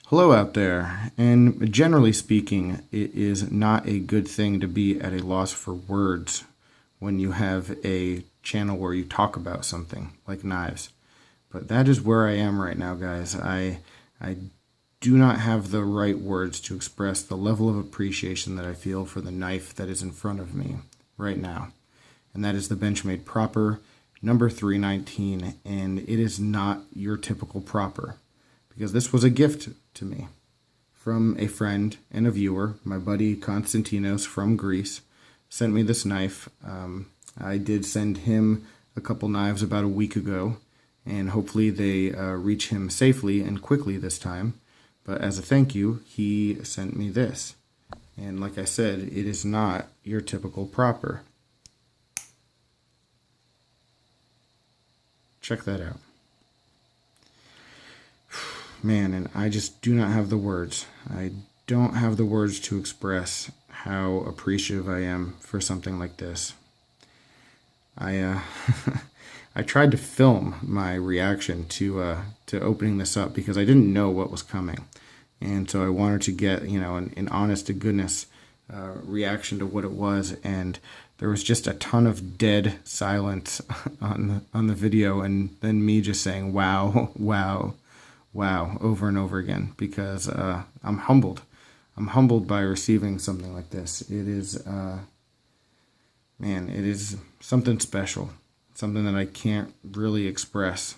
Hello out there, and generally speaking, it is not a good thing to be at a loss for words when you have a channel where you talk about something like knives. But that is where I am right now, guys. I do not have the right words to express the level of appreciation that I feel for the knife that is in front of me right now. And that is the Benchmade Proper number 319, and it is not your typical Proper, because this was a gift to me from a friend and a viewer. My buddy Konstantinos from Greece sent me this knife. I did send him a couple knives about a week ago, and hopefully they reach him safely and quickly this time. But as a thank you, he sent me this. And like I said, it is not your typical Proper. Check that out. Man, and I just do not have the words. I don't have the words to express how appreciative I am for something like this. I tried to film my reaction to opening this up because I didn't know what was coming, and so I wanted to get an honest to goodness reaction to what it was, and there was just a ton of dead silence on the video, and then me just saying wow, wow, wow over and over again, because I'm humbled. I'm humbled by receiving something like this. It is, man, it is something special, something that I can't really express,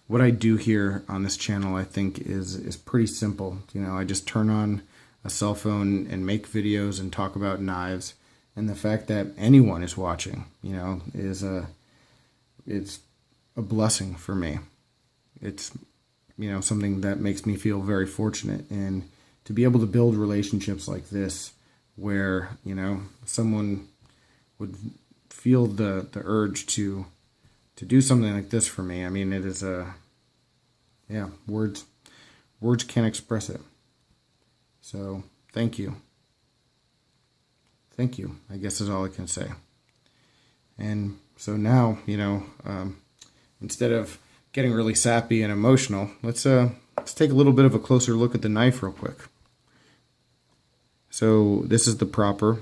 What I do here on this channel, I think, is pretty simple. I just turn on a cell phone and make videos and talk about knives, and the fact that anyone is watching, it's a blessing for me. It's, something that makes me feel very fortunate, and to be able to build relationships like this where, someone would feel the urge to do something like this for me. I mean, it is words can't express it. So thank you. Thank you, I guess is all I can say. And so now, instead of getting really sappy and emotional, let's take a little bit of a closer look at the knife real quick. So this is the Proper,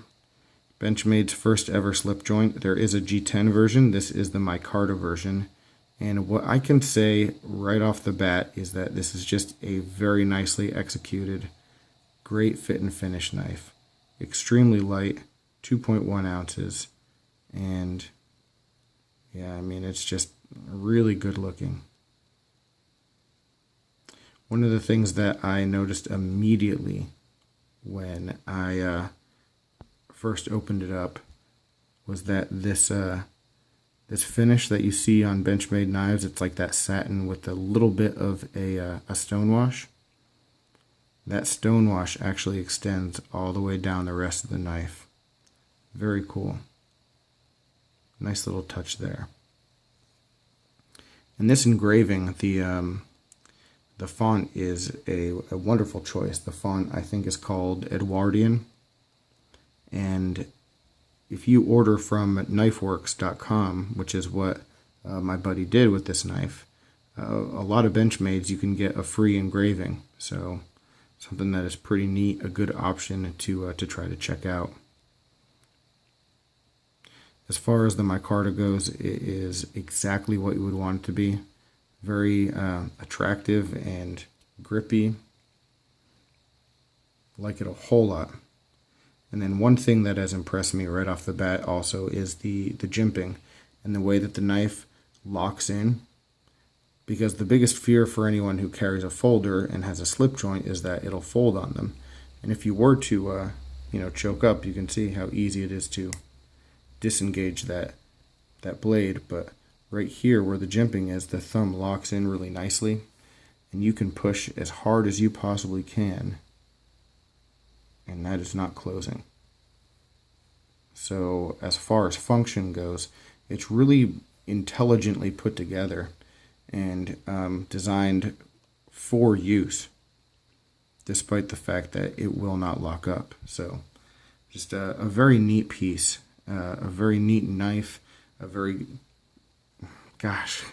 Benchmade's first ever slip joint. There is a G10 version. This is the micarta version. And what I can say right off the bat is that this is just a very nicely executed, great fit and finish knife. Extremely light, 2.1 ounces. And yeah, I mean, it's just really good looking. One of the things that I noticed immediately when I first opened it up was that this finish that you see on Benchmade knives, it's like that satin with a little bit of a stonewash. That stonewash actually extends all the way down the rest of the knife. Very cool. Nice little touch there. And this engraving, the font is a wonderful choice. The font, I think, is called Edwardian. And if you order from knifeworks.com, which is what my buddy did with this knife, a lot of Benchmades you can get a free engraving. So something that is pretty neat, a good option to try to check out. As far as the micarta goes, it is exactly what you would want it to be. Very attractive and grippy. Like it a whole lot. And then one thing that has impressed me right off the bat also is the jimping and the way that the knife locks in. Because the biggest fear for anyone who carries a folder and has a slip joint is that it'll fold on them. And if you were to, choke up, you can see how easy it is to disengage that blade. But right here where the jimping is, the thumb locks in really nicely, and you can push as hard as you possibly can, and that is not closing. So as far as function goes, it's really intelligently put together and designed for use, despite the fact that it will not lock up. So just a very neat piece, a very neat knife, a very, gosh,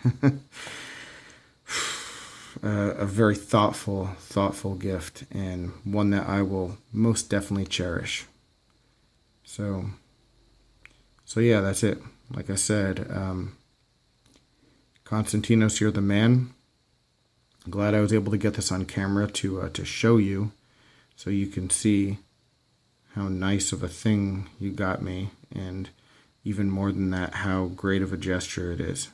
a very thoughtful gift, and one that I will most definitely cherish. So yeah, that's it. Like I said, Konstantinos, you're the man. I'm glad I was able to get this on camera to show you, so you can see how nice of a thing you got me, and even more than that, how great of a gesture it is.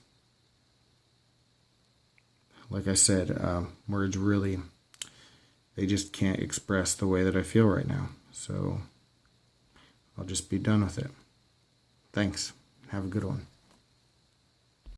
Like I said, words really, they just can't express the way that I feel right now. So I'll just be done with it. Thanks. Have a good one.